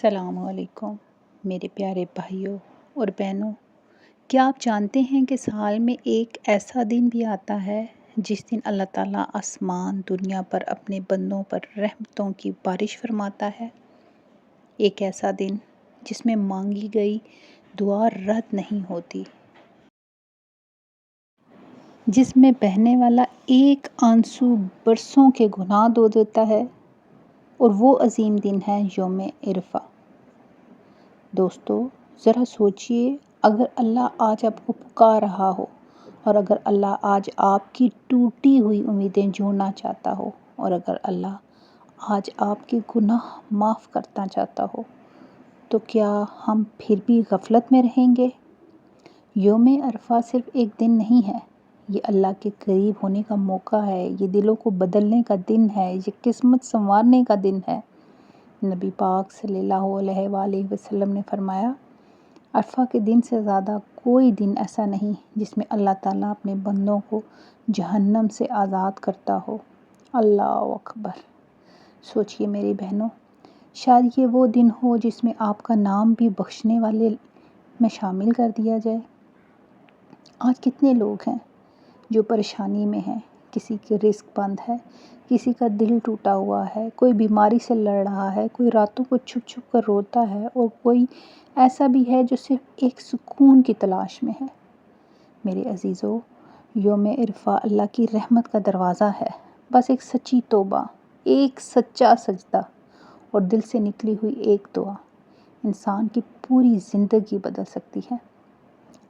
السلام علیکم میرے پیارے بھائیوں اور بہنوں، کیا آپ جانتے ہیں کہ سال میں ایک ایسا دن بھی آتا ہے جس دن اللہ تعالیٰ آسمان دنیا پر اپنے بندوں پر رحمتوں کی بارش فرماتا ہے؟ ایک ایسا دن جس میں مانگی گئی دعا رد نہیں ہوتی، جس میں بہنے والا ایک آنسو برسوں کے گناہ دھو دیتا ہے، اور وہ عظیم دن ہے یوم عرفہ۔ دوستو، ذرا سوچئے، اگر اللہ آج آپ کو پکار رہا ہو، اور اگر اللہ آج آپ کی ٹوٹی ہوئی امیدیں جوڑنا چاہتا ہو، اور اگر اللہ آج آپ کے گناہ معاف کرنا چاہتا ہو، تو کیا ہم پھر بھی غفلت میں رہیں گے؟ یوم عرفہ صرف ایک دن نہیں ہے، یہ اللہ کے قریب ہونے کا موقع ہے، یہ دلوں کو بدلنے کا دن ہے، یہ قسمت سنوارنے کا دن ہے۔ نبی پاک صلی اللہ علیہ وآلہ وسلم نے فرمایا، عرفہ کے دن سے زیادہ کوئی دن ایسا نہیں جس میں اللہ تعالیٰ اپنے بندوں کو جہنم سے آزاد کرتا ہو۔ اللہ اکبر! سوچئے میری بہنوں، شاید یہ وہ دن ہو جس میں آپ کا نام بھی بخشنے والے میں شامل کر دیا جائے۔ آج کتنے لوگ ہیں جو پریشانی میں ہیں، کسی کے رزق بند ہے، کسی کا دل ٹوٹا ہوا ہے، کوئی بیماری سے لڑ رہا ہے، کوئی راتوں کو چھپ چھپ کر روتا ہے، اور کوئی ایسا بھی ہے جو صرف ایک سکون کی تلاش میں ہے۔ میرے عزیزو، یوم عرفہ اللہ کی رحمت کا دروازہ ہے۔ بس ایک سچی توبہ، ایک سچا سجدہ اور دل سے نکلی ہوئی ایک دعا انسان کی پوری زندگی بدل سکتی ہے۔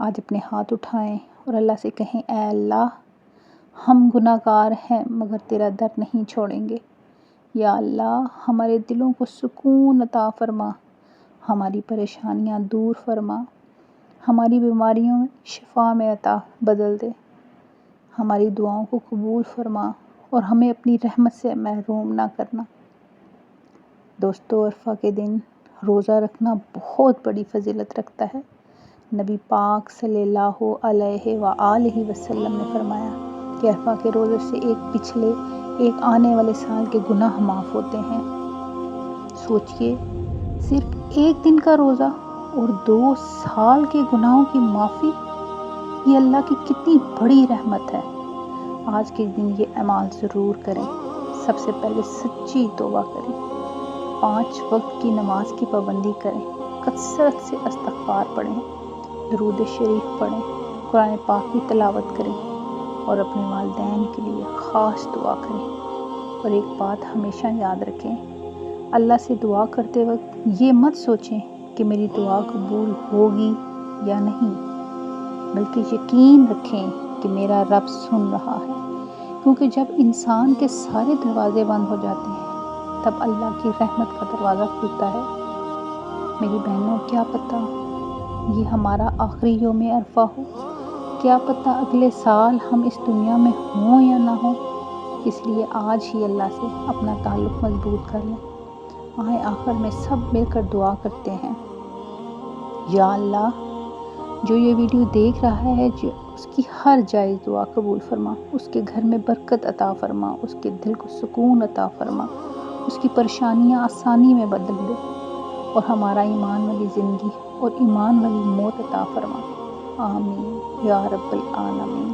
آج اپنے ہاتھ اٹھائیں اور اللہ سے کہیں، اے اللہ، ہم گناہ گار ہیں مگر تیرا در نہیں چھوڑیں گے۔ یا اللہ، ہمارے دلوں کو سکون عطا فرما، ہماری پریشانیاں دور فرما، ہماری بیماریوں شفا میں عطا بدل دے، ہماری دعاؤں کو قبول فرما اور ہمیں اپنی رحمت سے محروم نہ کرنا۔ دوستو، عرفہ کے دن روزہ رکھنا بہت بڑی فضیلت رکھتا ہے۔ نبی پاک صلی اللہ علیہ وآلہ وسلم نے فرمایا کہ عرفہ کے روزے سے ایک پچھلے ایک آنے والے سال کے گناہ معاف ہوتے ہیں۔ سوچئے، صرف ایک دن کا روزہ اور 2 سال کے گناہوں کی معافی، یہ اللہ کی کتنی بڑی رحمت ہے۔ آج کے دن یہ اعمال ضرور کریں۔ سب سے پہلے سچی توبہ کریں، 5 وقت کی نماز کی پابندی کریں، کثرت سے استغفار پڑھیں، درود شریف پڑھیں، قرآن پاک کی تلاوت کریں، اور اپنے والدین کے لیے خاص دعا کریں۔ اور ایک بات ہمیشہ یاد رکھیں، اللہ سے دعا کرتے وقت یہ مت سوچیں کہ میری دعا قبول ہوگی یا نہیں، بلکہ یقین رکھیں کہ میرا رب سن رہا ہے، کیونکہ جب انسان کے سارے دروازے بند ہو جاتے ہیں، تب اللہ کی رحمت کا دروازہ کھلتا ہے۔ میری بہنوں، کیا پتہ یہ ہمارا آخری یوم عرفہ ہو، کیا پتہ اگلے سال ہم اس دنیا میں ہوں یا نہ ہوں، اس لیے آج ہی اللہ سے اپنا تعلق مضبوط کر لیں۔ آئیں آخر میں سب مل کر دعا کرتے ہیں۔ یا اللہ، جو یہ ویڈیو دیکھ رہا ہے، جو اس کی ہر جائز دعا قبول فرما، اس کے گھر میں برکت عطا فرما، اس کے دل کو سکون عطا فرما، اس کی پریشانیاں آسانی میں بدل دے، اور ہمارا ایمان والی زندگی اور ایمان والی موت عطا فرما۔ آمین یا رب العالمین۔